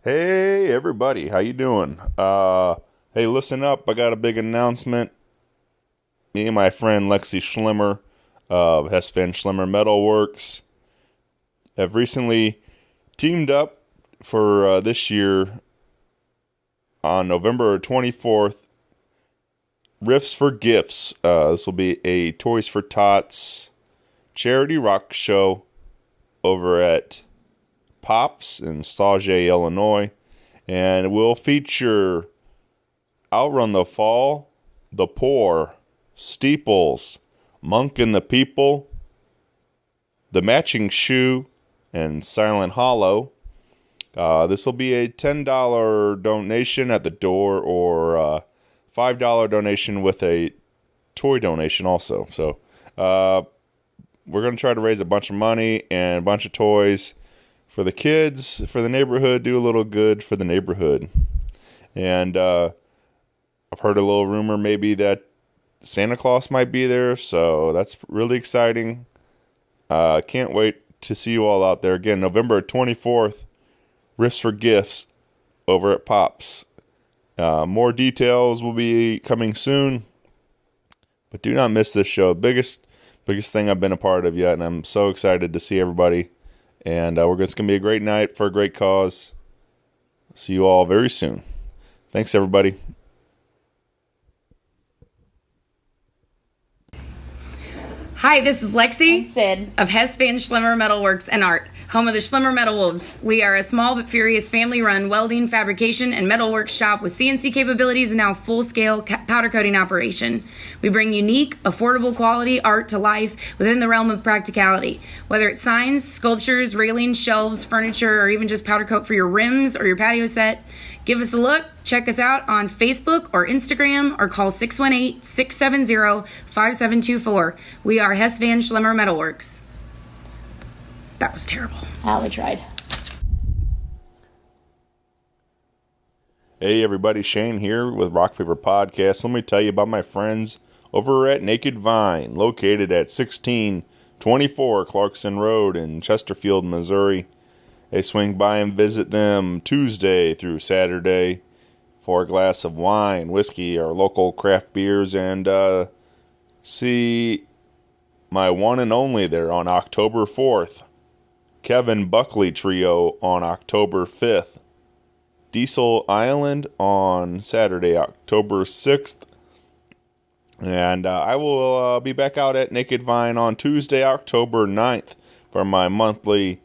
Hey everybody, how you doing? Hey, listen up, I got a big announcement. Me and my friend Lexi Schlimmer of Hess Van Schlimmer Metalworks have recently teamed up for this year on November 24th. Riffs for Gifts. This will be a Toys for Tots charity rock show over at Pops in Sauget, Illinois, and it will feature Outrun the Fall, The Poor, Steeples, Monk and the People, The Matching Shoe, and Silent Hollow. This will be a $10 donation at the door or $5 donation with a toy donation also. So we're going to try to raise a bunch of money and a bunch of toys for the kids, for the neighborhood, do a little good for the neighborhood. And I've heard a little rumor maybe that Santa Claus might be there, so that's really exciting. Can't wait to see you all out there. Again, November 24th, Riffs for Gifts over at Pops. More details will be coming soon, but do not miss this show. Biggest thing I've been a part of yet, and I'm so excited to see everybody. And it's going to be a great night for a great cause. See you all very soon. Thanks, everybody. Hi, this is Lexi and Sid of Hess Van Schlimmer Metalworks and Art, home of the Schlimmer Metal Wolves. We are a small but furious family-run welding, fabrication, and metalworks shop with CNC capabilities and now full-scale powder coating operation. We bring unique, affordable quality art to life within the realm of practicality. Whether it's signs, sculptures, railings, shelves, furniture, or even just powder coat for your rims or your patio set, give us a look. Check us out on Facebook or Instagram or call 618-670-5724. We are Hess Van Schlimmer Metalworks. That was terrible. We tried. Hey everybody, Shane here with Rock Paper Podcast. Let me tell you about my friends over at Naked Vine, located at 1624 Clarkson Road in Chesterfield, Missouri. Hey, swing by and visit them Tuesday through Saturday for a glass of wine, whiskey, or local craft beers, and see my one and only there on October 4th. Kevin Buckley Trio on October 5th. Diesel Island on Saturday, October 6th. And I will be back out at Naked Vine on Tuesday, October 9th for my monthly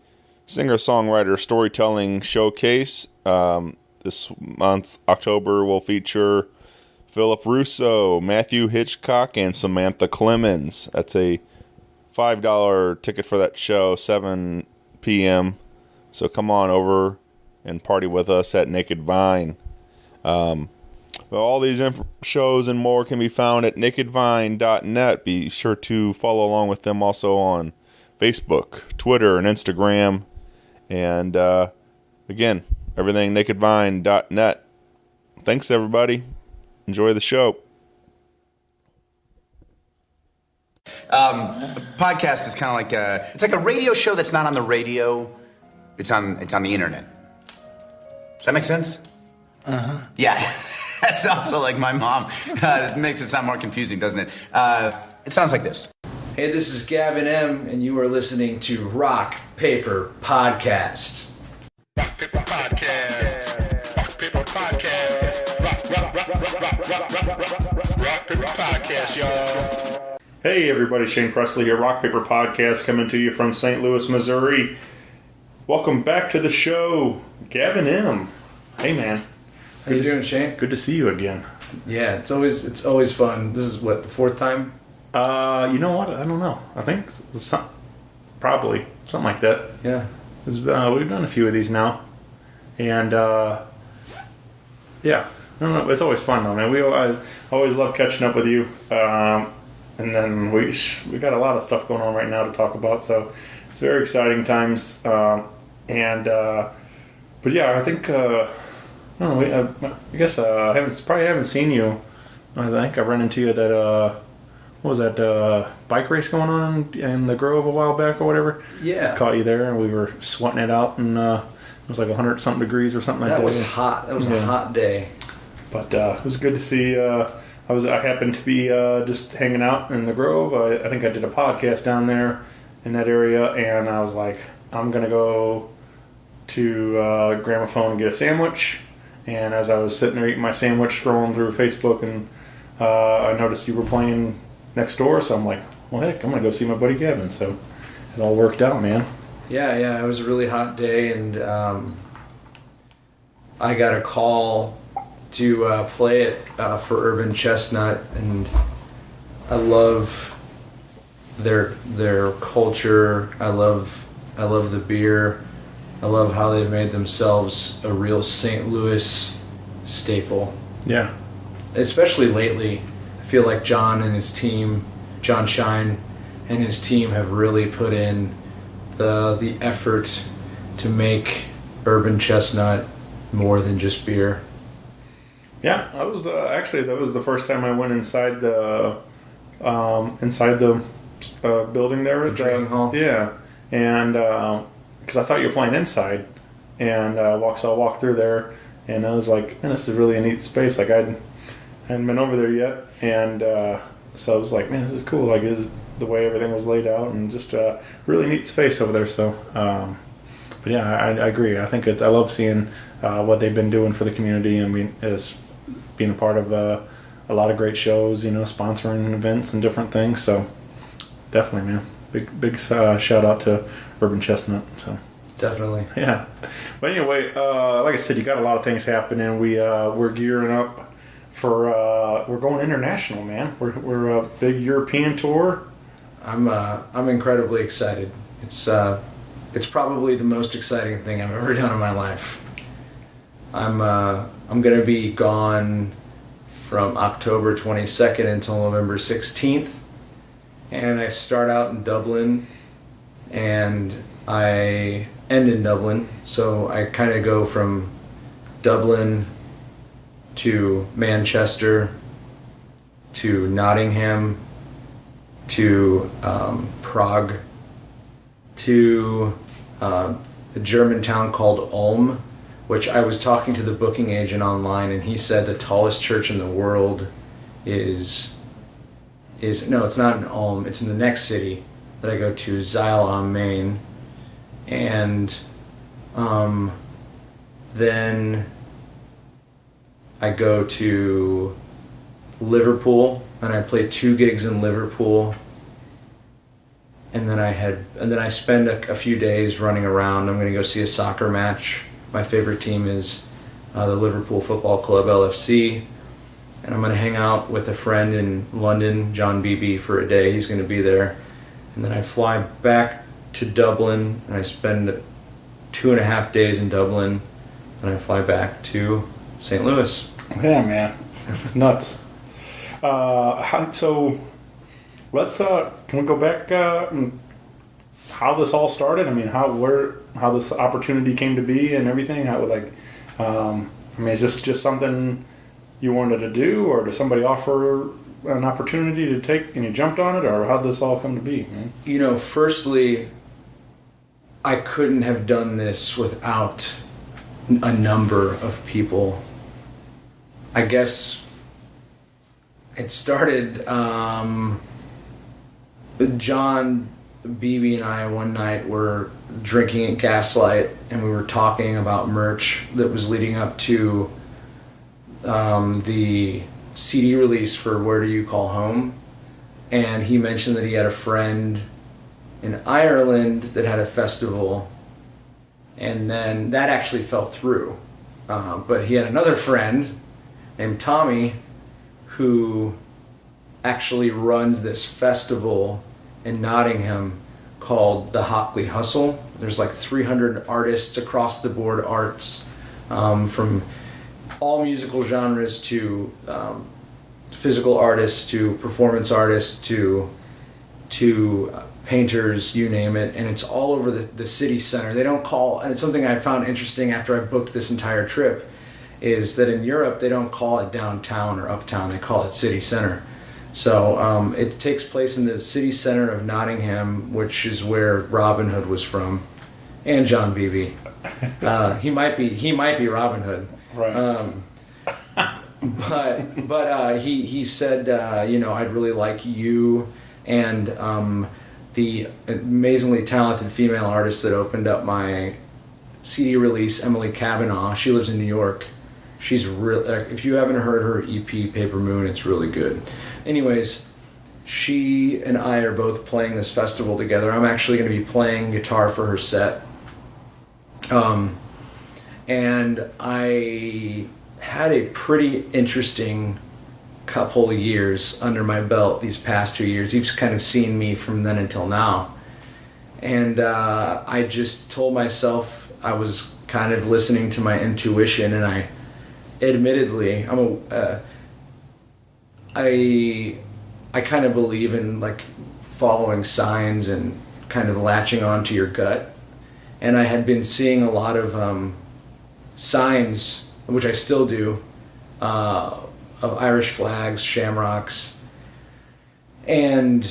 singer-songwriter storytelling showcase. This month, October, will feature Philip Russo, Matthew Hitchcock, and Samantha Clemens. That's a $5 ticket for that show, 7 p.m. So come on over and party with us at Naked Vine. All these shows and more can be found at nakedvine.net. Be sure to follow along with them also on Facebook, Twitter, and Instagram. And again, everything nakedvine.net. Thanks, everybody. Enjoy the show. A podcast is kind of like it's like a radio show that's not on the radio. It's on the internet. Does that make sense? Uh-huh. Yeah. That's also like my mom. It makes it sound more confusing, doesn't it? It sounds like this. Hey, this is Gavin M, and you are listening to Rock Paper Podcast. Rock Paper Podcast. Rock Paper Podcast. Rock Paper Podcast, y'all. Hey everybody, Shane Presley here, Rock Paper Podcast, coming to you from St. Louis, Missouri. Welcome back to the show, Gavin M. Hey man. How you doing, Shane? Good to see you again. Yeah, it's always fun. This is what, the fourth time? You know what? I don't know. I think probably something like that. Yeah. We've done a few of these now, and yeah, I don't know. It's always fun though, man. I always love catching up with you. And then we got a lot of stuff going on right now to talk about, so it's very exciting times. But yeah, I think I don't know. I guess I haven't seen you. I think I ran into you at that what was that bike race going on in the Grove a while back or whatever. Yeah, caught you there, and we were sweating it out and It was like 100 something degrees or something like that. That was hot. That was a hot day. But it was good to see. I happened to be just hanging out in the Grove. I think I did a podcast down there in that area, and I was like, I'm gonna go to Gramophone and get a sandwich. And as I was sitting there eating my sandwich, scrolling through Facebook, and I noticed you were playing next door, so I'm like, well, heck, I'm gonna go see my buddy Gavin. So it all worked out, man. Yeah, it was a really hot day, and I got a call to play it for Urban Chestnut, and I love their culture. I love the beer. I love how they've made themselves a real St. Louis staple. Yeah. Especially lately, I feel like John Shine and his team have really put in the effort to make Urban Chestnut more than just beer. Yeah, I was actually that was the first time I went inside the building there. The drinking hall. Yeah, and because I thought you were playing inside, and so I walked through there, and I was like, man, this is really a neat space. Like I hadn't been over there yet, and so I was like, man, this is cool. Like the way everything was laid out, and just a really neat space over there. So, but yeah, I agree. I think I love seeing what they've been doing for the community. I mean, as being a part of a lot of great shows, sponsoring events and different things. So definitely, man, big shout out to Urban Chestnut. So Definitely. yeah. But anyway, like I said, you got a lot of things happening. We're gearing up for we're going international, man. We're a big European tour. I'm incredibly excited. It's probably the most exciting thing I've ever done in my life. I'm gonna be gone from October 22nd until November 16th, and I start out in Dublin, and I end in Dublin. So I kind of go from Dublin to Manchester to Nottingham to Prague to a German town called Ulm, which I was talking to the booking agent online, and he said the tallest church in the world is no, it's not in Ulm, it's in the next city that I go to, Zeil am Main. And then I go to Liverpool, and I play 2 gigs in Liverpool. And then I spend a few days running around. I'm going to go see a soccer match. My favorite team is the Liverpool Football Club, LFC. And I'm going to hang out with a friend in London, John BB, for a day. He's going to be there. And then I fly back to Dublin, and I spend 2.5 days in Dublin. And I fly back to St. Louis. Yeah, man. It's nuts. So let's can we go back and how this all started? I mean, how this opportunity came to be and everything. How is this just something you wanted to do, or did somebody offer an opportunity to take and you jumped on it, or how'd this all come to be, man? Firstly, I couldn't have done this without a number of people. I guess it started, John Beebe and I one night were drinking at Gaslight, and we were talking about merch that was leading up to the CD release for Where Do You Call Home, and he mentioned that he had a friend in Ireland that had a festival, and then that actually fell through, but he had another friend named Tommy who actually runs this festival in Nottingham called the Hockley Hustle. There's like 300 artists across the board, arts from all musical genres to physical artists to performance artists to painters, you name it, and it's all over the city center. They don't call, and it's something I found interesting after I booked this entire trip, is that in Europe they don't call it downtown or uptown, they call it city center. So it takes place in the city center of Nottingham, which is where Robin Hood was from. and John Beebe. He might be Robin Hood. Right. But he said, I'd really like you and the amazingly talented female artist that opened up my CD release, Emily Kavanaugh. She lives in New York. She's real. If you haven't heard her EP Paper Moon, it's really good. Anyways, she and I are both playing this festival together. I'm actually going to be playing guitar for her set. And I had a pretty interesting couple of years under my belt these past 2 years. You've kind of seen me from then until now. And I just told myself I was kind of listening to my intuition, and I admittedly, I kind of believe in like following signs and kind of latching onto your gut. And I had been seeing a lot of signs, which I still do, of Irish flags, shamrocks, and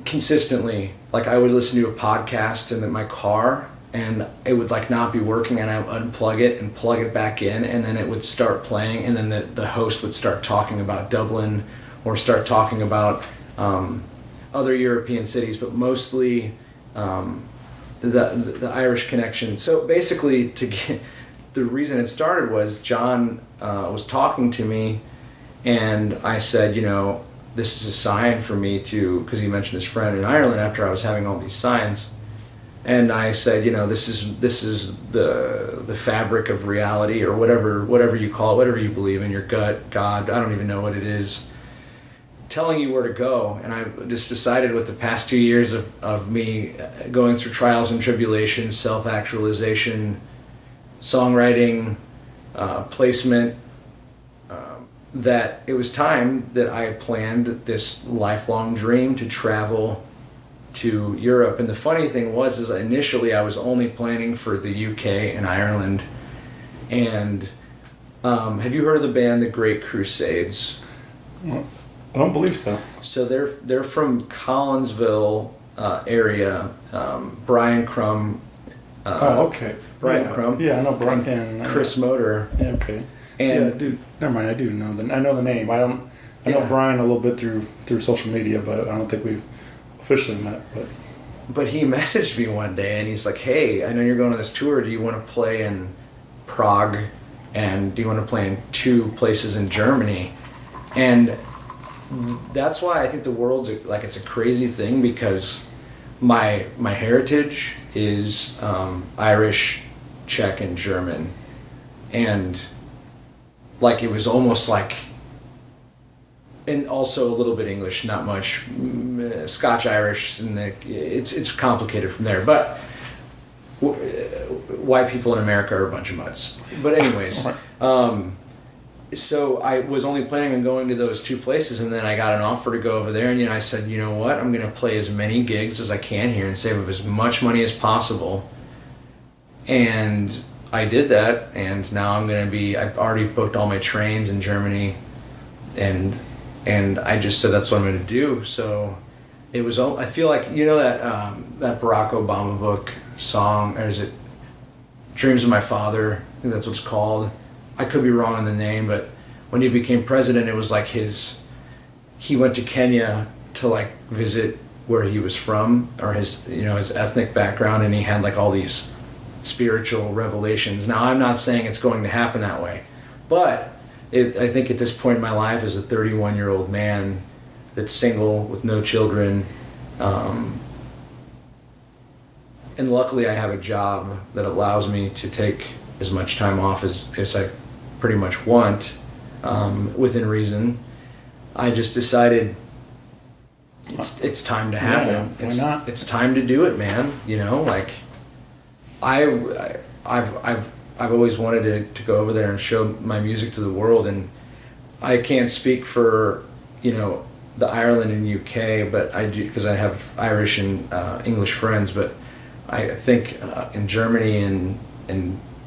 consistently, like I would listen to a podcast in my car, and it would like not be working, and I would unplug it and plug it back in, and then it would start playing, and then the host would start talking about Dublin or start talking about other European cities, but mostly the Irish connection. So basically, the reason it started was John was talking to me, and I said, this is a sign for me to, because he mentioned his friend in Ireland after I was having all these signs. And I said, this is the fabric of reality, or whatever you call it, whatever you believe in, your gut, God, I don't even know what it is, telling you where to go. And I just decided with the past 2 years of me going through trials and tribulations, self-actualization, songwriting, placement, that it was time that I planned this lifelong dream to travel to Europe. And the funny thing was initially I was only planning for the UK and Ireland. And have you heard of the band The Great Crusades? I don't believe so. So they're from Collinsville area. Brian Crum. Okay. Brian Crum. Yeah, I know Brian and Chris Motor. Yeah, okay. And dude, never mind. I do know I know the name. I know Brian a little bit through social media, but I don't think we've officially met. But he messaged me one day, and he's like, "Hey, I know you're going on this tour. Do you want to play in Prague, and do you want to play in 2 places in Germany?" And that's why I think the world's it's a crazy thing, because my heritage is Irish, Czech, and German, and it was almost and also a little bit English, not much Scotch, Irish, and it's complicated from there. But white people in America are a bunch of mutts. But anyways, so I was only planning on going to those 2 places, and then I got an offer to go over there, and I said, you know what, I'm going to play as many gigs as I can here and save up as much money as possible. And I did that, and now I've already booked all my trains in Germany, and I just said that's what I'm going to do. So it was, I feel like, that Barack Obama book song, or is it Dreams of My Father? I think that's what it's called. I could be wrong on the name, but when he became president, it was like he went to Kenya to visit where he was from, or his ethnic background, and he had all these spiritual revelations. Now, I'm not saying it's going to happen that way, but I think at this point in my life, as a 31-year-old man that's single with no children, and luckily I have a job that allows me to take as much time off as I pretty much want, within reason. I just decided it's time to happen. Yeah, why not? It's time to do it, man. I've always wanted to go over there and show my music to the world, and I can't speak for the Ireland and UK, but I do, because I have Irish and English friends. But I think in Germany and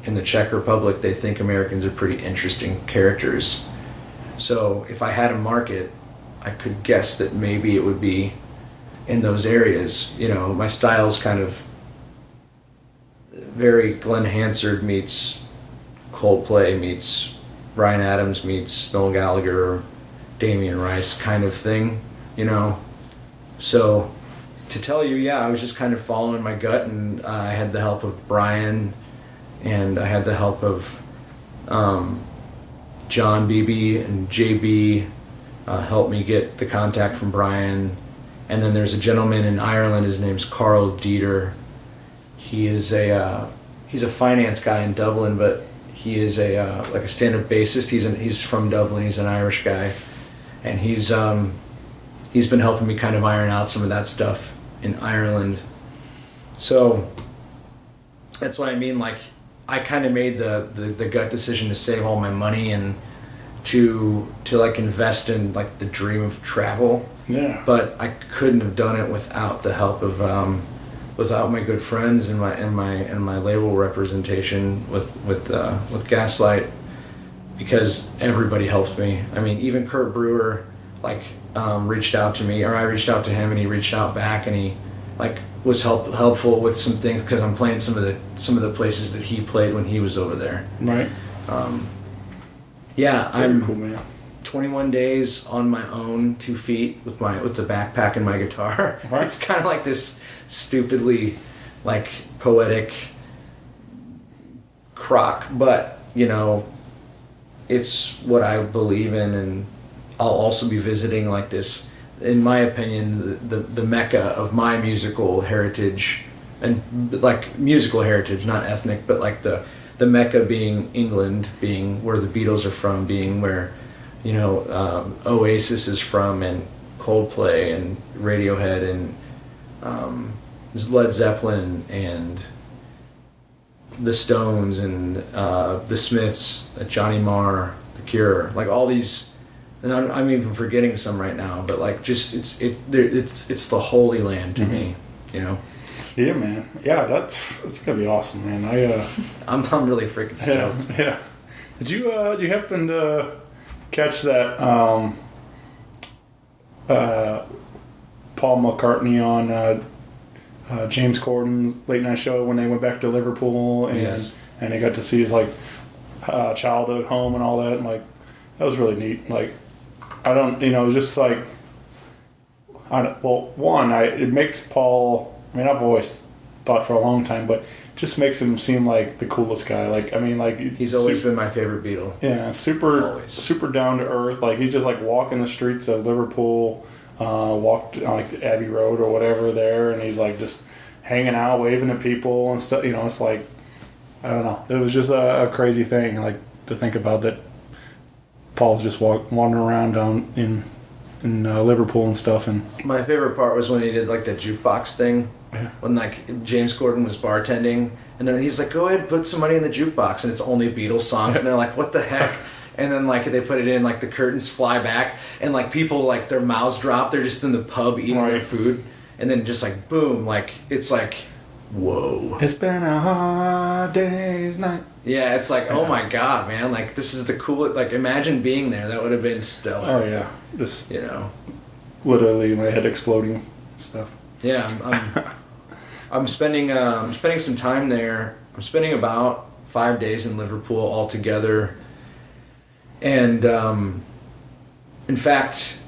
in the Czech Republic, they think Americans are pretty interesting characters. So if I had a market, I could guess that maybe it would be in those areas. My style's kind of very Glenn Hansard meets Coldplay meets Bryan Adams meets Noel Gallagher, Damien Rice kind of thing, you know. So to tell you, yeah, I was just kind of following my gut, and I had the help of Brian, and I had the help of John Beebe and JB helped me get the contact from Brian. And then there's a gentleman in Ireland, his name's Carl Dieter. He is he's a finance guy in Dublin, but he is like a stand-up bassist. He's from Dublin. He's an Irish guy, and he's been helping me kind of iron out some of that stuff in Ireland. So that's what I mean. Like, I kind of made the gut decision to save all my money and to like invest in like the dream of travel. Yeah. But I couldn't have done it without the help of without my good friends and my label representation with Gaslight, because everybody helped me. I mean, even Kurt Brewer reached out to me, or I reached out to him, and he reached out back, and he was helpful with some things, because I'm playing some of the places that he played when he was over there. Right. Yeah, Very I'm cool, man. 21 days on my own 2 feet with the backpack and my guitar. Right. It's kind of like this stupidly poetic crock, but you know, it's what I believe in, and I'll also be visiting like this, in my opinion, the mecca of my musical heritage, and like musical heritage, not ethnic, but like the mecca being England, being where the Beatles are from, being where, you know, Oasis is from, and Coldplay and Radiohead and Led Zeppelin and the Stones and the Smiths, Johnny Marr, The Cure, like all these, and I'm even forgetting some right now, but like just it's the Holy Land to me, you know. Yeah, man. Yeah, it's gonna be awesome, man. I'm really freaking stoked. Yeah. Did you happen to catch that Paul McCartney on James Corden's late night show when they went back to Liverpool, and Yes. and they got to see his childhood home and all that, and like that was really neat. Like, I don't, it was just like, it makes Paul. I mean, I've always thought for a long time, but just makes him seem like the coolest guy. Like, I mean, like He's always been my favorite Beatle. Yeah, Always. super down to earth. Like, he's just like walking the streets of Liverpool, walked on like Abbey Road or whatever there, and he's like just hanging out, waving at people and stuff. It's like, I don't know. It was just a crazy thing, like, to think about that. Paul's just wandering around down in Liverpool and stuff, and My favorite part was when he did like the jukebox thing. Yeah. When James Corden was bartending, and then he's like, "Go ahead, put some money in the jukebox," and it's only Beatles songs, and they're like, "What the heck?" And then they put it in, the curtains fly back, and people their mouths drop. They're just in the pub eating their Right. food, and then just boom, it's like, whoa. it's been a hard day's night. Yeah, it's like, oh my god, man! This is the coolest. Imagine being there. That would have been stellar. Oh yeah, just You know. literally my head exploding and stuff. Yeah, I'm spending some time there. I'm spending about 5 days in Liverpool altogether, and in fact,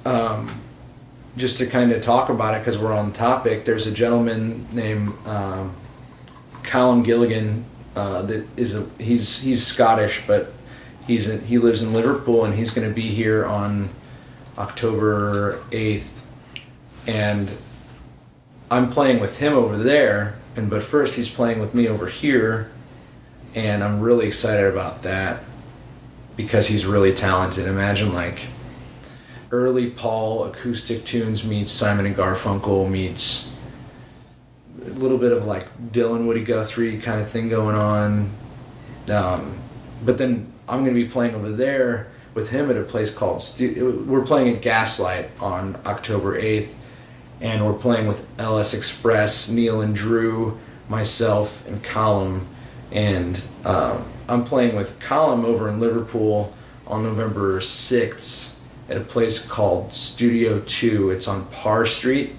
just to kind of talk about it because we're on the topic, there's a gentleman named Callum Gilligan that he's Scottish, but he lives in Liverpool, and he's going to be here on October 8th, and I'm playing with him over there, but first he's playing with me over here, and I'm really excited about that because he's really talented. Imagine early Paul acoustic tunes meets Simon and Garfunkel meets a little bit of Dylan Woody Guthrie kind of thing going on, but then I'm going to be playing over there with him at a place called we're playing at Gaslight on October 8th. And we're playing with LS Express, Neil and Drew, myself, and Colum. And I'm playing with Colum over in Liverpool on November 6th at a place called Studio 2. It's on Parr Street.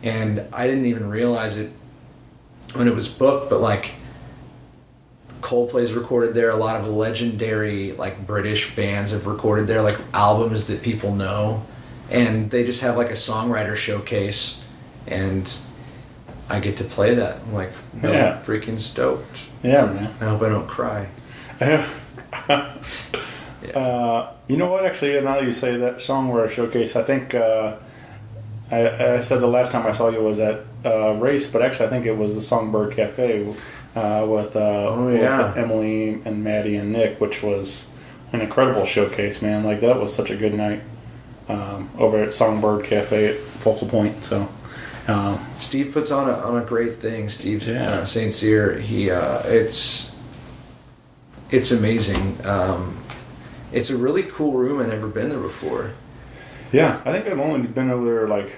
And I didn't even realize it when it was booked, but Coldplay's recorded there. A lot of legendary like British bands have recorded there, like albums that people know, and they just have like a songwriter showcase, and I get to play that. I'm like, I'm freaking stoked. Yeah, man. I hope I don't cry. You know what? Actually, now that you say that songwriter showcase, I think I said the last time I saw you was at Race, but actually I think it was the Songbird Cafe with Emily and Maddie and Nick, which was an incredible showcase, man. Like that was such a good night over at Songbird Cafe at Focal Point. So Steve puts on a great thing. Steve St. Cyr, he it's amazing. It's a really cool room. I've never been there before. Yeah, I think I've only been over there like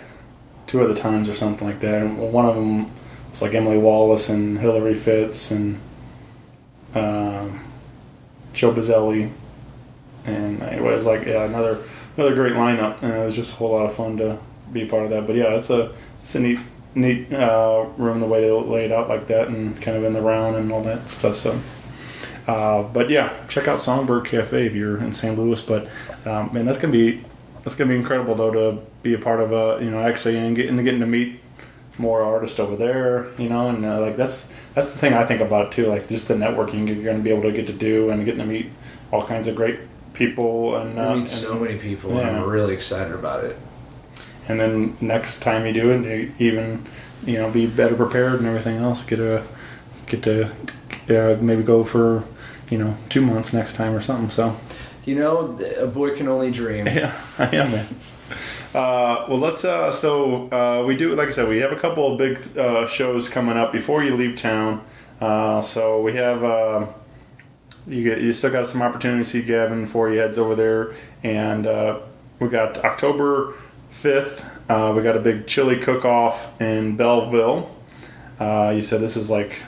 2 other times or something like that. And one of them was like Emily Wallace and Hillary Fitz and Joe Bazzelli, and it was like another great lineup. And it was just a whole lot of fun to be a part of that. But yeah, it's a neat room the way they lay it out like that and kind of in the round and all that stuff. So. But yeah, check out Songbird Cafe if you're in St. Louis. But man, that's gonna be incredible though to be a part of actually and getting to meet more artists over there. And like that's the thing I think about too. Like just the networking you're gonna be able to get to do and getting to meet all kinds of great people and meet so many people. Yeah. And I'm really excited about it. And then next time you do it, even be better prepared and everything else. Get to maybe go for 2 months next time or something. So a boy can only dream. Yeah, man. Well, let's we do, like I said, we have a couple of big shows coming up before you leave town. So we have you still got some opportunity to see Gavin before he heads over there, and we got October 5th. We got a big chili cook-off in Belleville. You said this is like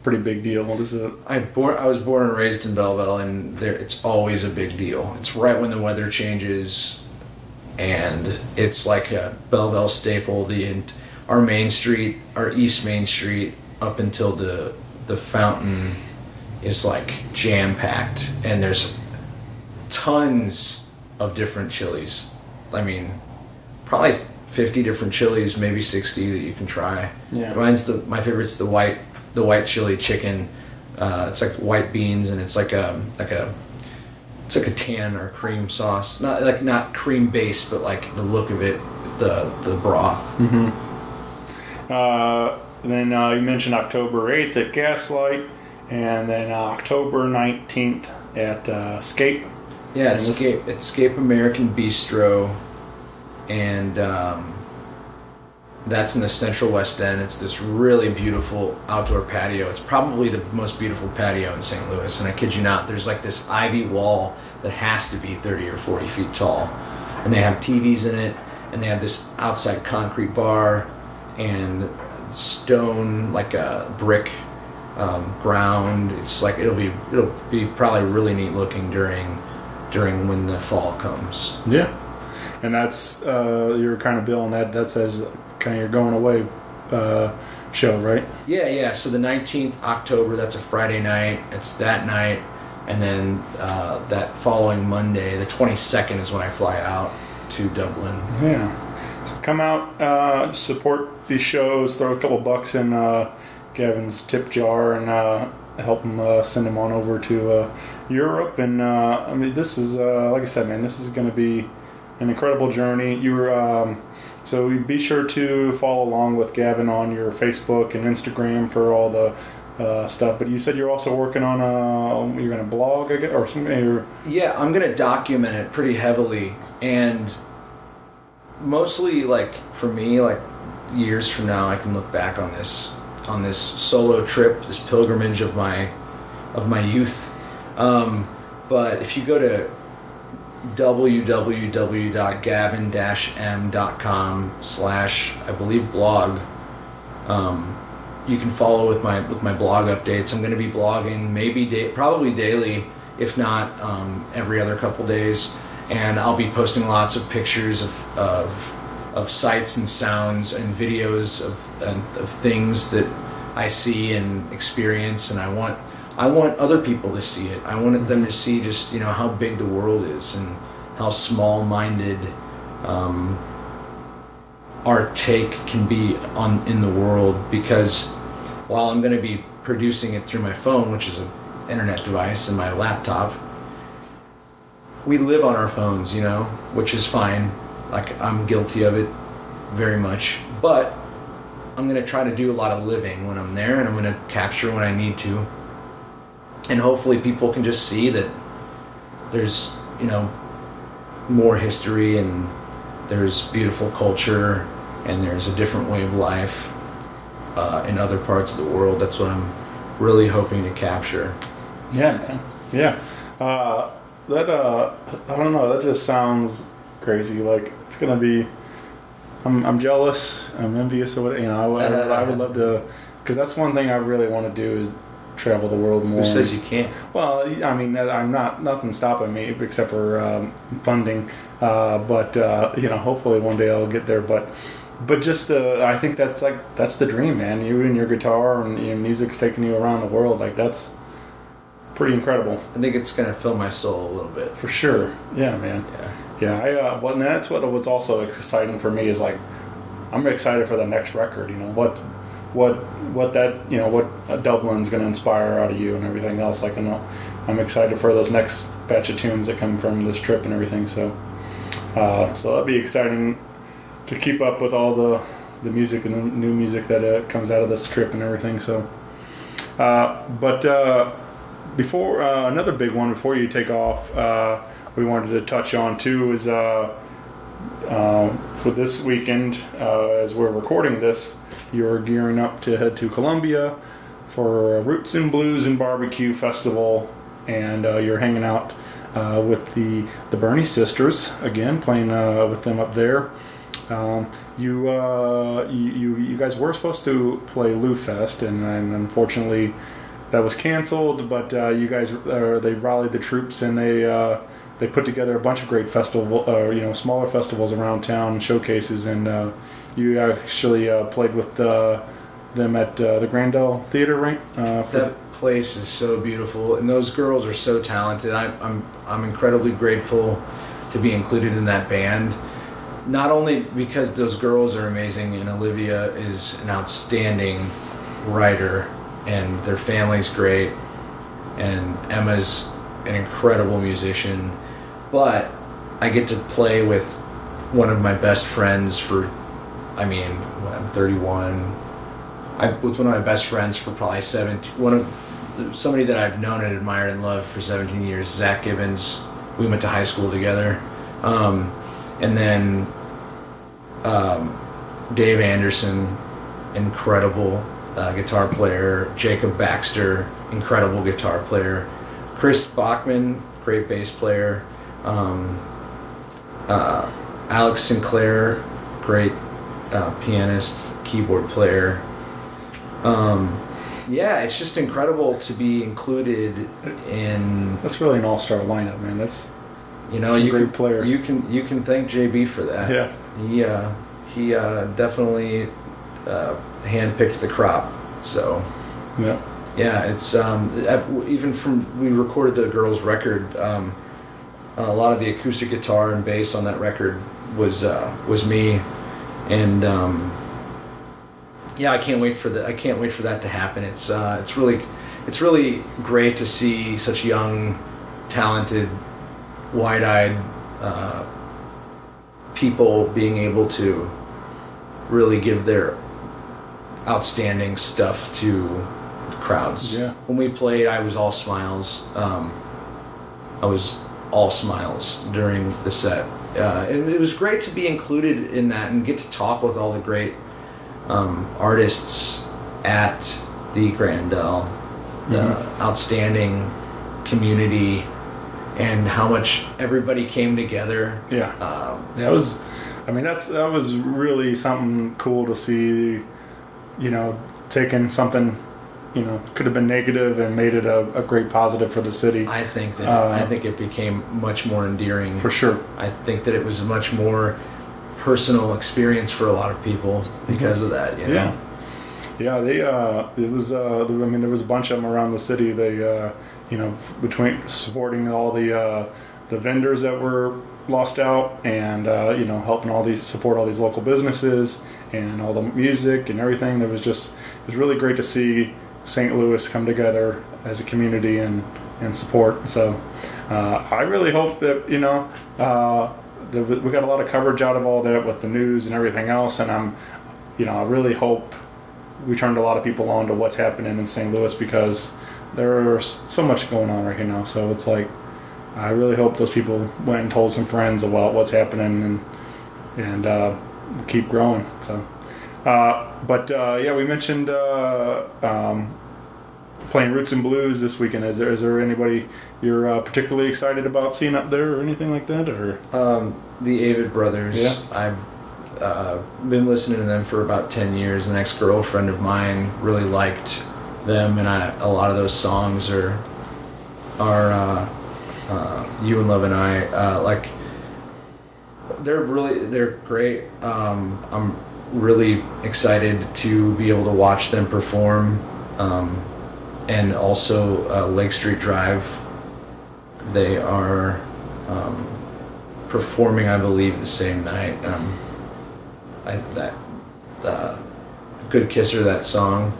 pretty big deal. I was born and raised in Belleville, and it's always a big deal. It's right when the weather changes, and it's like a Belleville staple. Our Main Street, our East Main Street, up until the fountain is like jam packed, and there's tons of different chilies. I mean, probably 50 different chilies, maybe 60 that you can try. Yeah. My favorite's the white chili chicken. It's like white beans, and it's like a tan or cream sauce. Not cream based, but like the look of it, the broth. Mm-hmm. Then you mentioned October 8th at Gaslight, and then October 19th at Scape. Yeah, it's Scape American Bistro, and that's in the Central West End. It's this really beautiful outdoor patio. It's probably the most beautiful patio in St. Louis, and I kid you not, there's like this ivy wall that has to be 30 or 40 feet tall, and they have TVs in it, and they have this outside concrete bar and stone, like a brick ground. It's like it'll be probably really neat looking during when the fall comes. Yeah, and that's you're kind of billing that's as kind of your going away show, right? Yeah. So the 19th October, that's a Friday night. It's that night, and then that following Monday, the 22nd, is when I fly out to Dublin. Yeah. So come out, support these shows, throw a couple bucks in Gavin's tip jar, and help him send him on over to Europe. And I mean, this is like I said, man, this is going to be an incredible journey. So be sure to follow along with Gavin on your Facebook and Instagram for all the stuff. But you said you're also working on you're going to blog, I guess, or something. Yeah, I'm going to document it pretty heavily, and mostly, like, for me, like, years from now, I can look back on this solo trip, this pilgrimage of my youth. But if you go to www.gavin-m.com/blog, you can follow with my blog updates. I'm going to be blogging probably daily, if not every other couple days, and I'll be posting lots of pictures of sights and sounds and videos of things that I see and experience, and I want I want other people to see it. I wanted them to see just, you know, how big the world is and how small-minded our take can be in the world, because while I'm going to be producing it through my phone, which is an internet device, and my laptop, we live on our phones, you know, which is fine. Like, I'm guilty of it very much, but I'm going to try to do a lot of living when I'm there, and I'm going to capture when I need to. And hopefully people can just see that there's, you know, more history, and there's beautiful culture, and there's a different way of life in other parts of the world. That's what I'm really hoping to capture. Yeah, man. Yeah. That I don't know. That just sounds crazy. Like, it's gonna be. I'm jealous. I'm envious of what, you know. I would love to, because that's one thing I really want to do is travel the world more. Who says you can't? Well, I mean, I'm not, nothing's stopping me except for funding. But you know, hopefully one day I'll get there. But just I think that's the dream, man. You and your guitar and your music's taking you around the world. Like, that's pretty incredible. I think it's gonna fill my soul a little bit. For sure. Yeah, man. Yeah. Well, and that's what's also exciting for me is, like, I'm excited for the next record. You know, what that, you know, what Dublin's going to inspire out of you and everything else. Like, I'm excited for those next batch of tunes that come from this trip and everything. So that'll be exciting to keep up with all the music and the new music that comes out of this trip and everything. So, before another big one before you take off, we wanted to touch on too is for this weekend, as we're recording this, you're gearing up to head to Columbia for a Roots and Blues and Barbecue Festival, and you're hanging out with the Bernie Sisters again, playing with them up there. You guys were supposed to play Lou Fest, and unfortunately that was canceled. But you guys they rallied the troops, and they put together a bunch of great smaller festivals around town, showcases, and you actually played with them at the Grandel Theater, right? That place is so beautiful, and those girls are so talented. I'm incredibly grateful to be included in that band. Not only because those girls are amazing, and Olivia is an outstanding writer, and their family's great, and Emma's an incredible musician, but I get to play with one of my best friends for, when I'm 31, with one of my best friends for probably 17, somebody that I've known and admired and loved for 17 years, Zach Gibbons. We went to high school together. And then Dave Anderson, incredible guitar player. Jacob Baxter, incredible guitar player. Chris Bachman, great bass player. Alex Sinclair, great pianist, keyboard player. It's just incredible to be included in. That's really an all-star lineup, man. That's great players. You can thank JB for that. Yeah. He definitely handpicked the crop. So it's even from we recorded the girls' record. A lot of the acoustic guitar and bass on that record was me, and I can't wait for that. I can't wait for that to happen. It's really great to see such young, talented, wide-eyed people being able to really give their outstanding stuff to the crowds. Yeah. When we played, I was all smiles. I was all smiles during the set. And it was great to be included in that and get to talk with all the great artists at the Grandel, the outstanding community, and how much everybody came together. That was really something cool to see. Taking something, could have been negative and made it a great positive for the city. I think that it became much more endearing. For sure. I think that it was a much more personal experience for a lot of people because of that. Yeah. Yeah, they it was I mean there was a bunch of them around the city. They between supporting all the vendors that were lost out and helping support all these local businesses and all the music and everything. It was really great to see St. Louis come together as a community and support. So I really hope that we got a lot of coverage out of all that with the news and everything else, and I really hope we turned a lot of people on to what's happening in St. Louis, because there's so much going on right now. So it's like, I really hope those people went and told some friends about what's happening and keep growing. So, we mentioned playing Roots and Blues this weekend. Is there anybody you're particularly excited about seeing up there or anything like that? Or the Avid Brothers. Yeah. I've been listening to them for about 10 years. An ex-girlfriend of mine really liked them, and a lot of those songs are You and Love and I, like, they're great. I'm really excited to be able to watch them perform, and also Lake Street Drive. They are performing, I believe, the same night. Good Kisser, that song.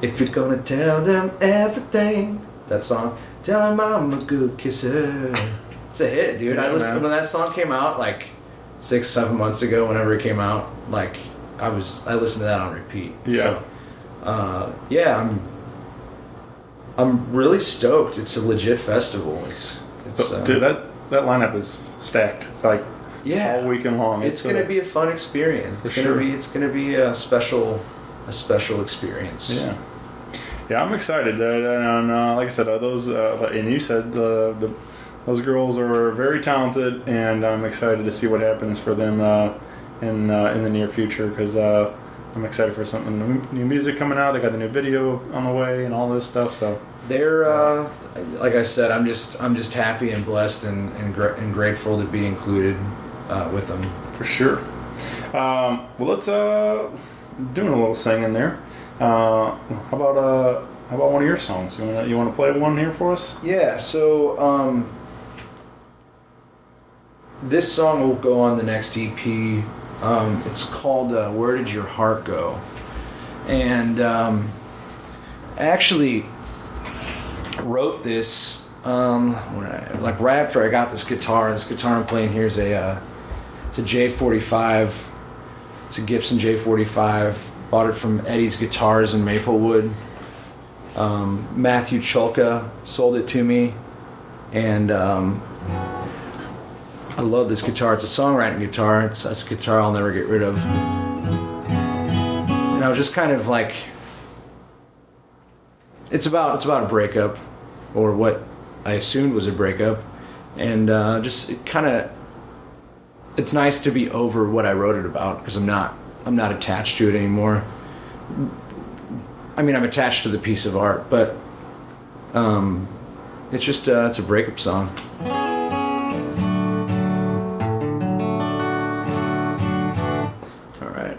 If you're gonna tell them everything, that song. Tell them I'm a good kisser. It's a hit, dude. Yeah, I listened when that song came out, like 6-7 months ago. Whenever it came out, like I listened to that on repeat. Yeah. So, I'm really stoked. It's a legit festival. It's dude, that lineup is stacked. Like, all weekend long. It's gonna be a fun experience. It's gonna be a special experience. Yeah. Yeah, I'm excited, and like I said, those and you said those girls are very talented, and I'm excited to see what happens for them in the near future, because I'm excited for something new music coming out. They got the new video on the way and all this stuff. So they're like I said, I'm just happy and blessed and grateful to be included with them. For sure. Well, let's doing a little singing there. How about one of your songs? You want to play one here for us? Yeah. So this song will go on the next EP. It's called "Where Did Your Heart Go?" And I actually wrote this right after I got this guitar. This guitar I'm playing here is it's a J45. It's a Gibson J45. Bought it from Eddie's Guitars in Maplewood. Matthew Chulka sold it to me, and I love this guitar. It's a songwriting guitar. It's a guitar I'll never get rid of. And I was just kind of like, it's about a breakup, or what I assumed was a breakup, and it's nice to be over what I wrote it about, because I'm not attached to it anymore. I mean, I'm attached to the piece of art, but it's just it's a breakup song. All right.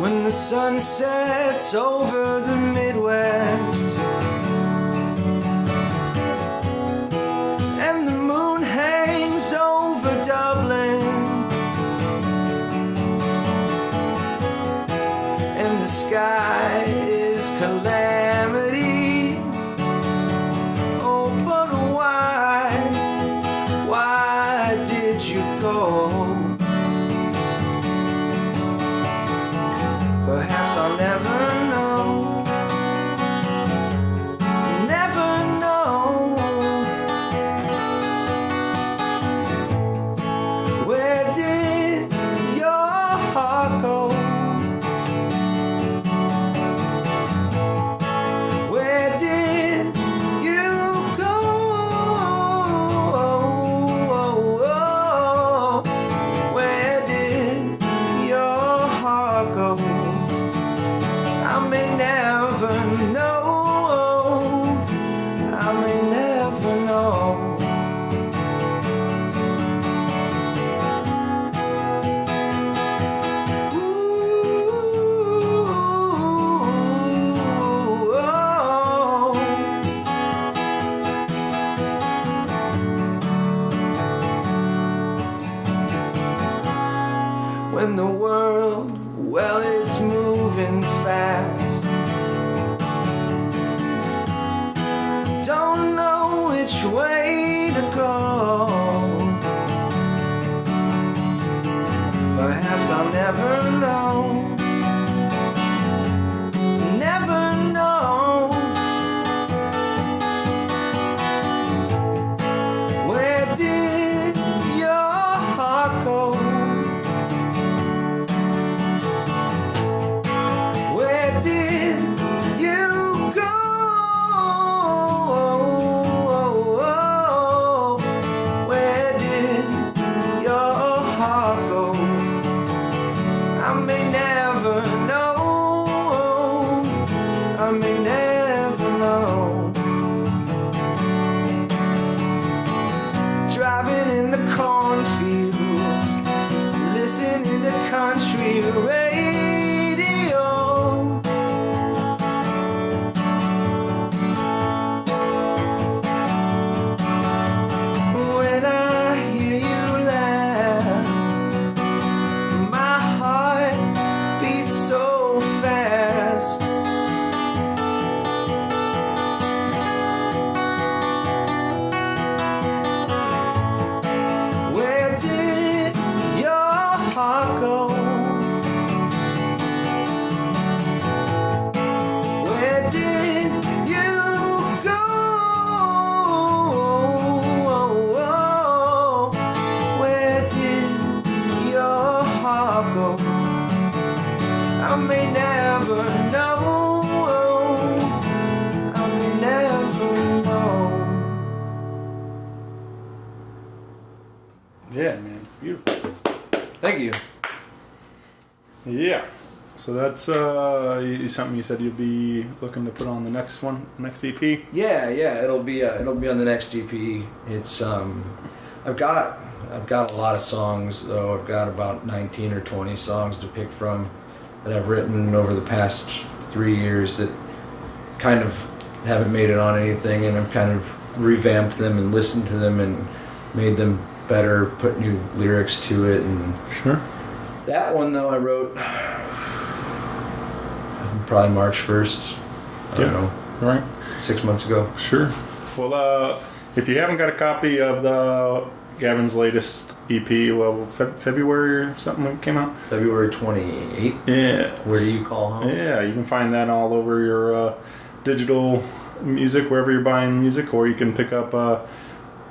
When the sun sets over the Midwest and the moon hangs over Dublin and the sky is calamity, oh, but why did you go? Perhaps I'll never know. way to go. Perhaps I'll never know. Never know. Where did your heart go? Where did you go? Where did your heart go? I may never know. I may never know. Driving in the cornfields, listening to country radio. When I hear you laugh, my heart beats so fast. Where did your heart go? Where did you go? Where did your heart go? I may never know. I may never know. Yeah, man, beautiful. Thank you. Yeah. So that's something you said you'd be looking to put on the next EP. Yeah, it'll be on the next EP. It's I've got a lot of songs though. I've got about 19 or 20 songs to pick from that I've written over the past 3 years that kind of haven't made it on anything, and I've kind of revamped them and listened to them and made them better, put new lyrics to it. And Sure. that one though I wrote probably March 1st. I don't know, All right. 6 months ago. Sure. Well, if you haven't got a copy of Gavin's latest EP, well, February or something it came out. February 28th. Yeah. Where do you call home? Yeah, you can find that all over your digital music, wherever you're buying music, or you can pick up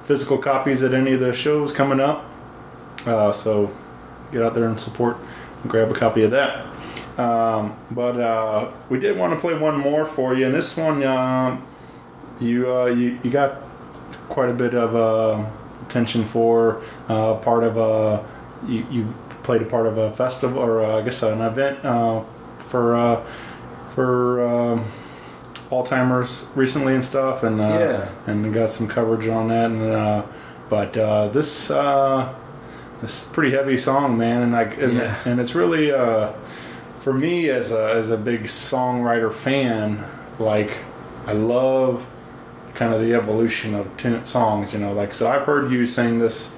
physical copies at any of the shows coming up. So get out there and support and grab a copy of that. But we did want to play one more for you, and this one you got quite a bit of attention for part of you played a part of a festival, or I guess an event for Alzheimer's recently and stuff, and and got some coverage on that, and but this is a pretty heavy song, man, and it's really for me as a big songwriter fan, like I love kind of the evolution of songs, you know, like, so I've heard you sing this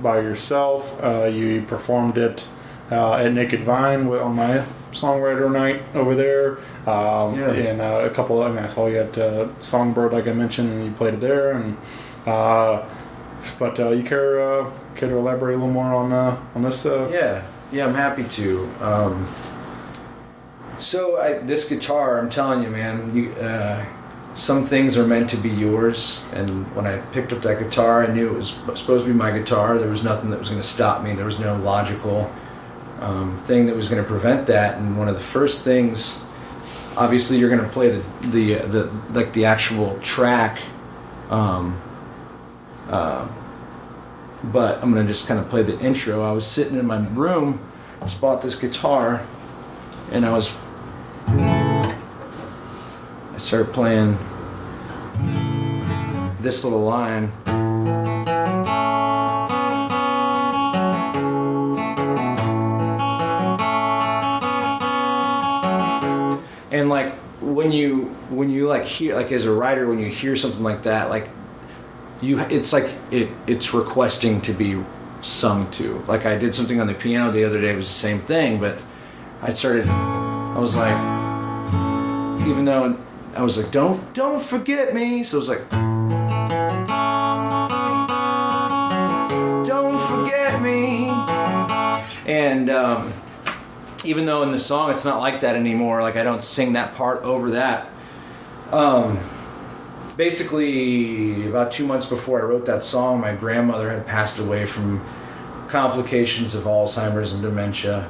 by yourself. You performed it at Naked Vine on my songwriter night over there, and a couple. I mean, I saw you at Songbird, like I mentioned, and you played it there. And but you care to elaborate a little more on this? Yeah, I'm happy to. So this guitar, I'm telling you, man, some things are meant to be yours. And when I picked up that guitar, I knew it was supposed to be my guitar. There was nothing that was going to stop me. There was no logical thing that was going to prevent that. And one of the first things, obviously, you're going to play the actual track, but I'm going to just kind of play the intro. I was sitting in my room, just bought this guitar, and I started playing this little line. And like when you like hear, like as a writer, when you hear something like that, like it's like it's requesting to be sung to. Like I did something on the piano the other day, it was the same thing, but I was like, even though I was like, don't forget me, so it was like, And even though in the song it's not like that anymore, like I don't sing that part over that. Basically, about 2 months before I wrote that song, my grandmother had passed away from complications of Alzheimer's and dementia.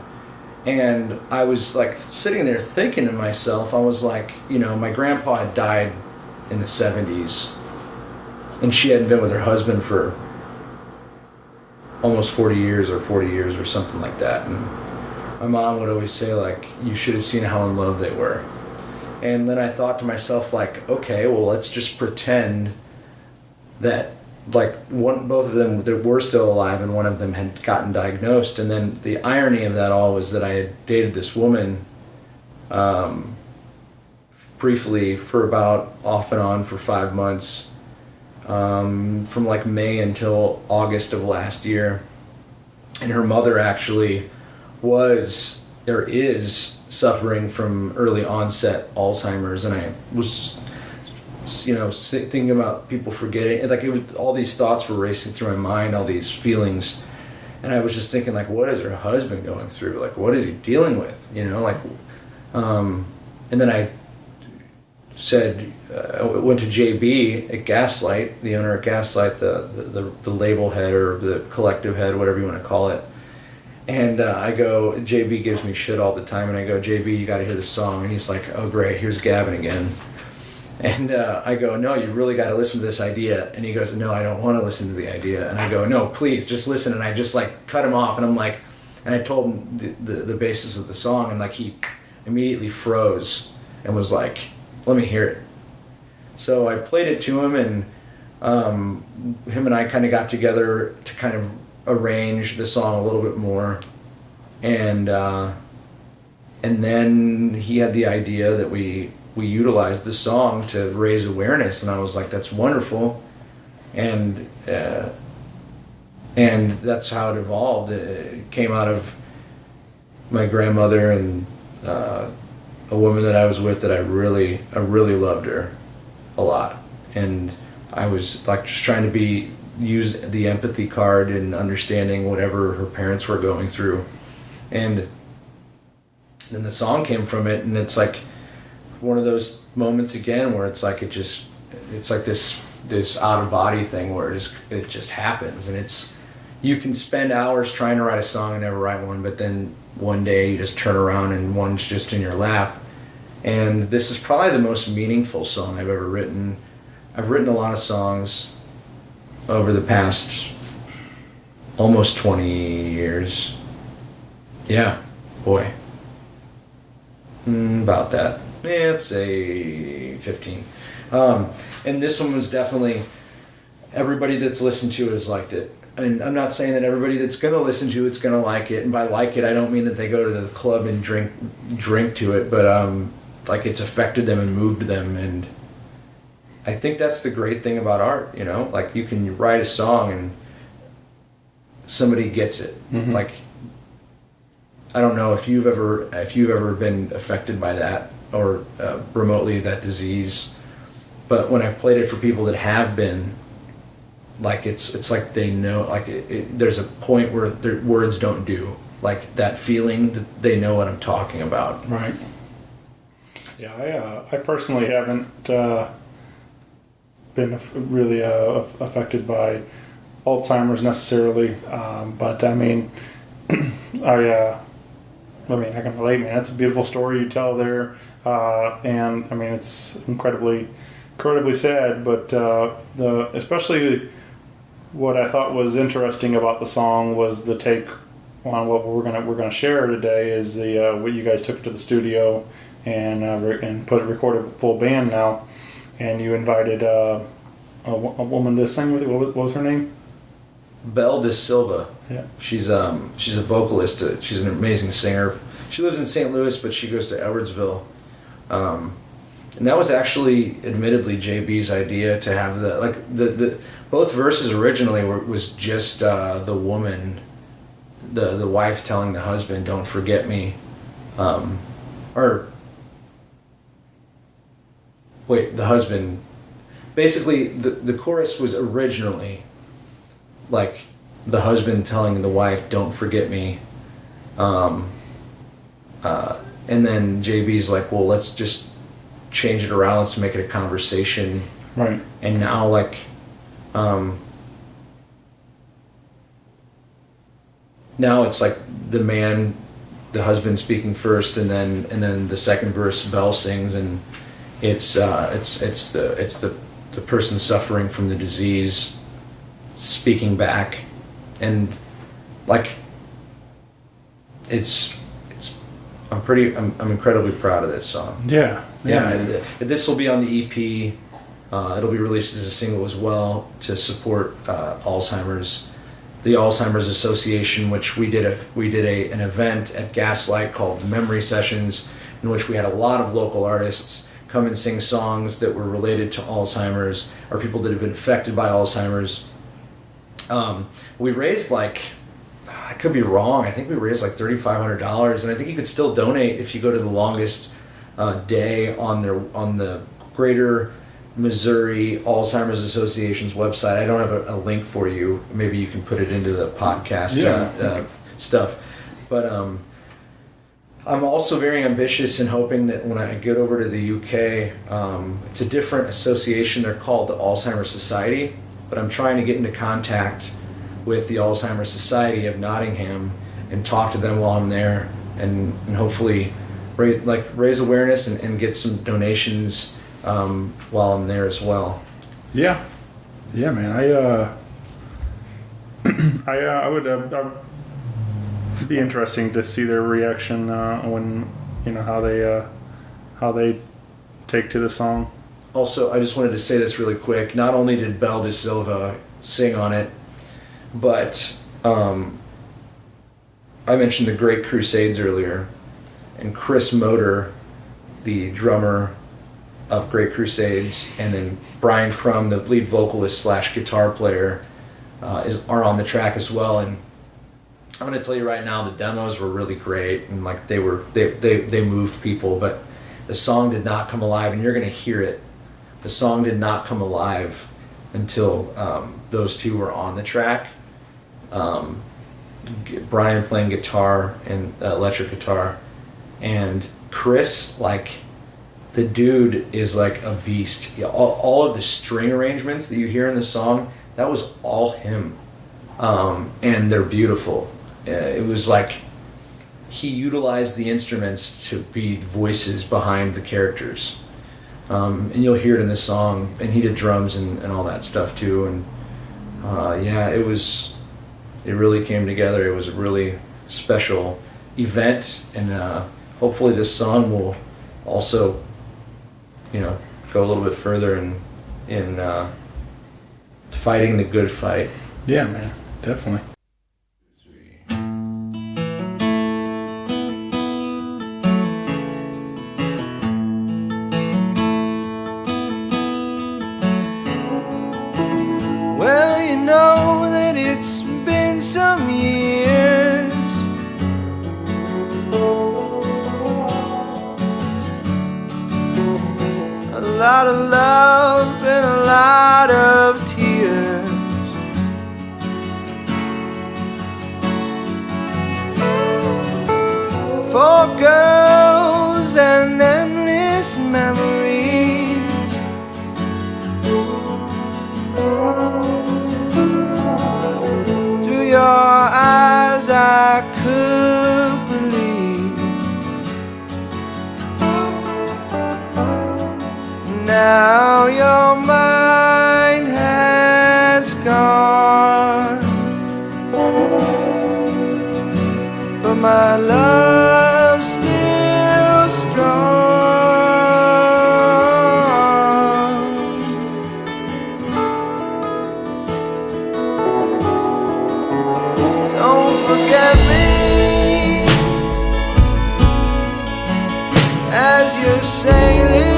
And I was like sitting there thinking to myself, I was like, you know, my grandpa had died in the 70s, and she hadn't been with her husband for almost 40 years or something like that. And my mom would always say, like, you should have seen how in love they were. And then I thought to myself, like, okay, well, let's just pretend that, like, both of them that were still alive and one of them had gotten diagnosed. And then the irony of that all was that I had dated this woman briefly for about off and on for 5 months, from like May until August of last year. And her mother actually was, or is, suffering from early onset Alzheimer's. And I was just, you know, thinking about people forgetting, and like it was, all these thoughts were racing through my mind, all these feelings, and I was just thinking, like, what is her husband going through? Like, what is he dealing with? You know, like, and then I said, I went to JB at Gaslight, the owner at Gaslight, the label head or the collective head, whatever you want to call it. And I go, JB gives me shit all the time, and I go, JB, you got to hear this song. And he's like, oh great, here's Gavin again. And I go, no, you really got to listen to this idea. And he goes, no, I don't want to listen to the idea. And I go, no, please, just listen. And I just like cut him off, and I'm like, and I told him the basis of the song, and like he immediately froze and was like, let me hear it. So I played it to him, and him and I kind of got together to kind of arrange the song a little bit more, and then he had the idea that we utilized the song to raise awareness, and I was like, that's wonderful, and that's how it evolved. It came out of my grandmother and a woman that I was with that I really loved her a lot, and I was like just trying to use the empathy card and understanding whatever her parents were going through. And then the song came from it, and it's like one of those moments again where it's like it's like this out of body thing where it just happens, and you can spend hours trying to write a song and never write one, but then one day you just turn around and one's just in your lap. And this is probably the most meaningful song I've ever written. I've written a lot of songs over the past almost 20 years. Yeah, boy. About that. Yeah, let's say 15. And this one was definitely, everybody that's listened to it has liked it. And I'm not saying that everybody that's going to listen to it's going to like it. And by like it, I don't mean that they go to the club and drink to it, but like it's affected them and moved them. And I think that's the great thing about art, you know? Like you can write a song and somebody gets it. Mm-hmm. Like, I don't know if you've ever been affected by that or remotely that disease, but when I've played it for people that have been, like it's like they know, like there's a point where their words don't do, like that feeling that they know what I'm talking about. Right. Yeah, I personally haven't been really affected by Alzheimer's necessarily, but I mean, I can relate, man. That's a beautiful story you tell there, and I mean it's incredibly sad. But especially what I thought was interesting about the song was the take on what we're gonna share today is the what you guys took it to the studio and recorded a full band now, and you invited a woman to sing with you. What was her name? Bel De Silva. Yeah. She's a vocalist. She's an amazing singer. She lives in St. Louis, but she goes to Edwardsville. And that was actually, admittedly, JB's idea to have the both verses originally was just the woman, the wife telling the husband, "Don't forget me," the husband. Basically, the chorus was originally like the husband telling the wife, "Don't forget me," And then JB's like, well, let's just change it around. Let's make it a conversation. Right. And now, like, now it's like the husband speaking first, and then the second verse Belle sings, and it's the person suffering from the disease speaking back, and like I'm incredibly proud of this song. Yeah. This will be on the EP. It'll be released as a single as well to support Alzheimer's. The Alzheimer's Association, which we did an event at Gaslight called Memory Sessions, in which we had a lot of local artists come and sing songs that were related to Alzheimer's or people that have been affected by Alzheimer's. We raised I could be wrong, I think we raised like $3,500, and I think you could still donate if you go to the Longest Day on the Greater Missouri Alzheimer's Association's website. I don't have a link for you. Maybe you can put it into the podcast stuff. But I'm also very ambitious in hoping that when I get over to the UK, it's a different association. They're called the Alzheimer's Society, but I'm trying to get into contact with the Alzheimer's Society of Nottingham and talk to them while I'm there, and hopefully raise awareness and get some donations while I'm there as well. Yeah, man. I would be interesting to see their reaction when how they take to the song. Also, I just wanted to say this really quick. Not only did Bel De Silva sing on it, but I mentioned the Great Crusades earlier, and Chris Motor, the drummer of Great Crusades, and then Brian Crum, the lead vocalist / guitar player, are on the track as well. And I'm going to tell you right now, the demos were really great, and like they moved people, but the song did not come alive, and you're going to hear it. The song did not come alive until those two were on the track. Brian playing guitar and electric guitar, and Chris, like, the dude is like a beast. All of the string arrangements that you hear in the song, that was all him, and they're beautiful. It was like he utilized the instruments to be voices behind the characters, and you'll hear it in the song. And he did drums and all that stuff too. And it really came together. It was a really special event, and hopefully this song will also, go a little bit further in fighting the good fight. Yeah, man, definitely. Well, you know that it's been some years. A lot of love and a lot of tears. For girls and endless memories. Through your eyes I could believe. Now your mind has gone, but my love's still strong. Don't forget me as you're sailing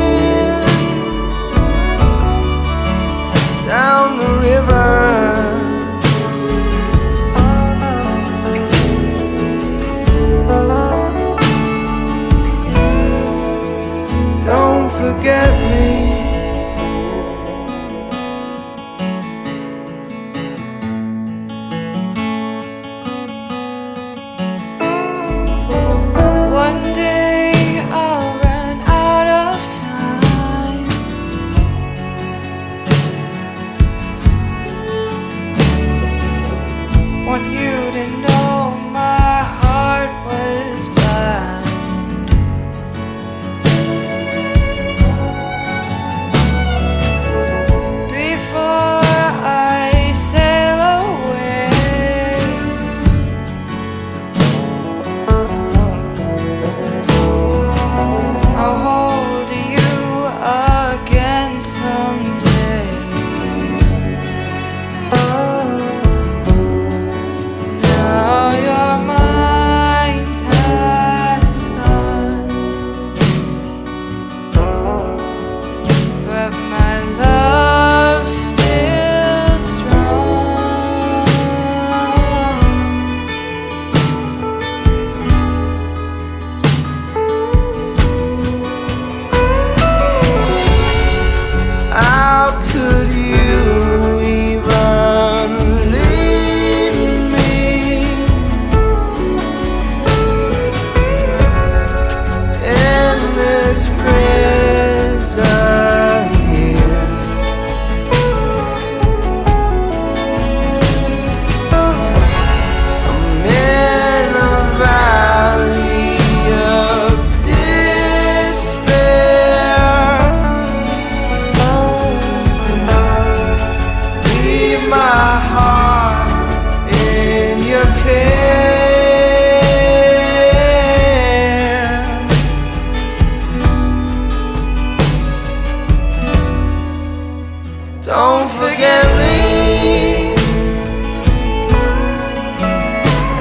Don't forget me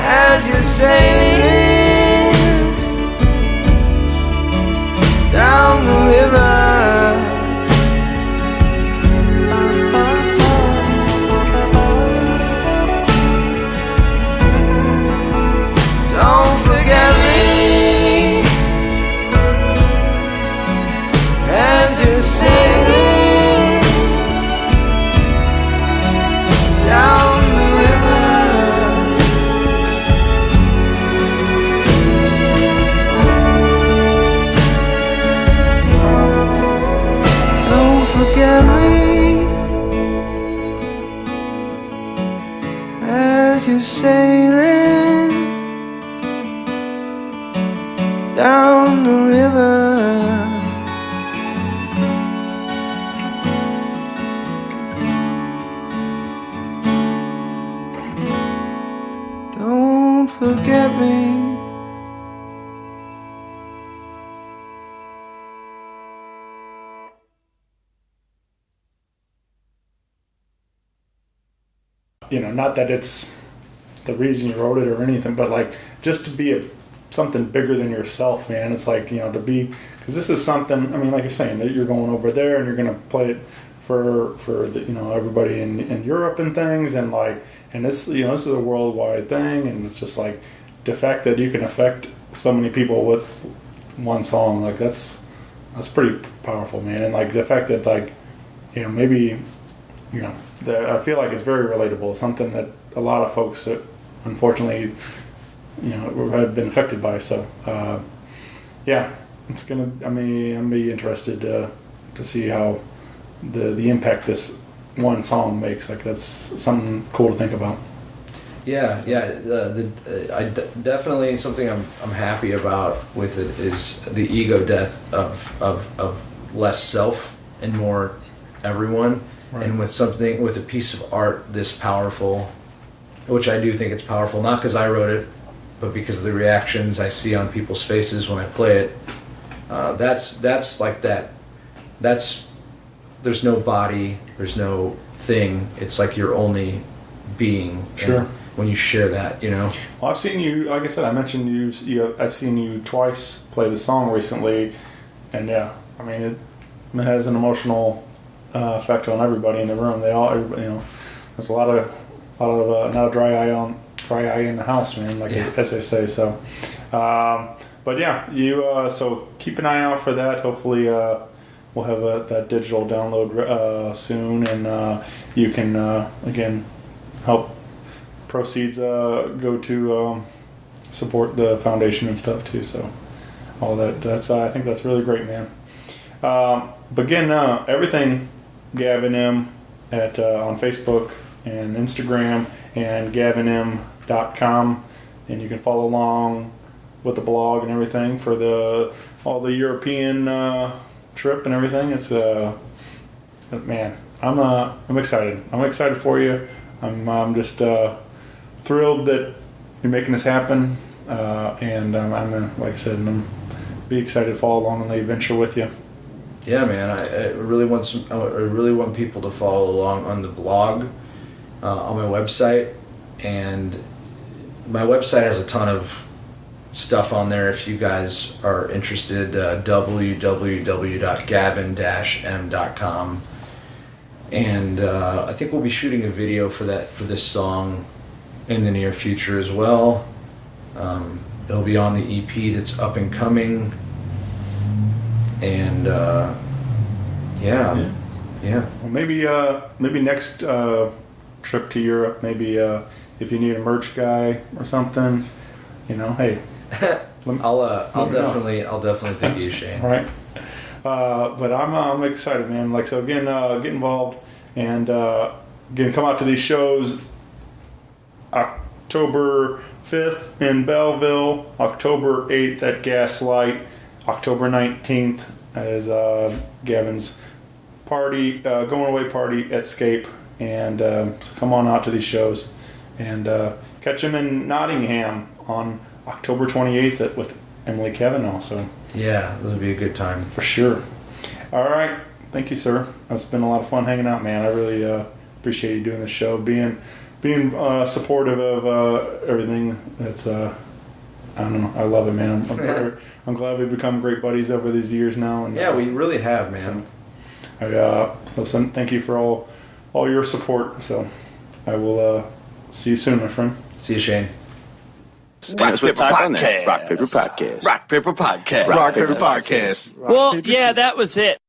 as you're sailing down the river. Don't forget me as you're sailing down the river. Don't forget me as you're sailing down the river. Don't forget me. You know, not that it's the reason you wrote it or anything, but like just to be something bigger than yourself, man. It's like, you know, to be, because this is something, I mean, like you're saying, that you're going over there and you're going to play it for the, you know, everybody in Europe and things, and like, and this, you know, this is a worldwide thing, and it's just like the fact that you can affect so many people with one song, like that's pretty powerful, man. And like the fact that, like, you know, maybe, you know, I feel like it's very relatable, something that a lot of folks that unfortunately, you know, have been affected by. So yeah, it's gonna, I mean, I'm be interested to see how the impact this one song makes. Like that's something cool to think about. Yeah. Definitely something I'm happy about with it is the ego death of less self and more everyone. Right. And with a piece of art this powerful, which I do think it's powerful, not because I wrote it, but because of the reactions I see on people's faces when I play it. That's like that. There's no body, there's no thing. It's like you're only being. Sure. When you share that, you know. Well, I've seen you. Like I said, I mentioned you. I've seen you twice play the song recently, and yeah, I mean it has an emotional effect on everybody in the room. They all, you know, there's a lot of not a dry eye in the house, man. Like as they say. So, but yeah, you. So keep an eye out for that. Hopefully, we'll have that digital download soon, and you can again help. Proceeds go to support the foundation and stuff too. So all that's I think that's really great, man. But again, everything Gavin M at on Facebook and Instagram and gavinm.com, and you can follow along with the blog and everything for all the European trip and everything. It's man, I'm excited. I'm excited for you. I'm just thrilled that you're making this happen, and I'm like I said, I'm be excited to follow along on the adventure with you. Yeah, man. I really want people to follow along on the blog, on my website, and my website has a ton of stuff on there. If you guys are interested, www.gavin-m.com, and I think we'll be shooting a video for this song in the near future as well. It'll be on the EP that's up and coming, and yeah. Well, maybe next trip to Europe, maybe if you need a merch guy or something, you know, hey, I'll definitely think of you, Shane. Right. But I'm excited, man. Like, so again, get involved, and again, come out to these shows. October 5th in Belleville, October 8th at Gaslight, October 19th is Gavin's party, going away party at Scape, and so come on out to these shows, and catch him in Nottingham on October 28th with Emily Kevin also. Yeah, this will be a good time. For sure. All right. Thank you, sir. It's been a lot of fun hanging out, man. I really appreciate you doing the show, being supportive of everything. It's I don't know. I love it, man. I'm glad we've become great buddies over these years now. And, yeah, we really have, man. So thank you for all your support. So I will see you soon, my friend. See you, Shane. Rock Paper Podcast. Rock Paper Podcast. Rock Paper Podcast. Rock Paper Podcast. Well, yeah, that was it.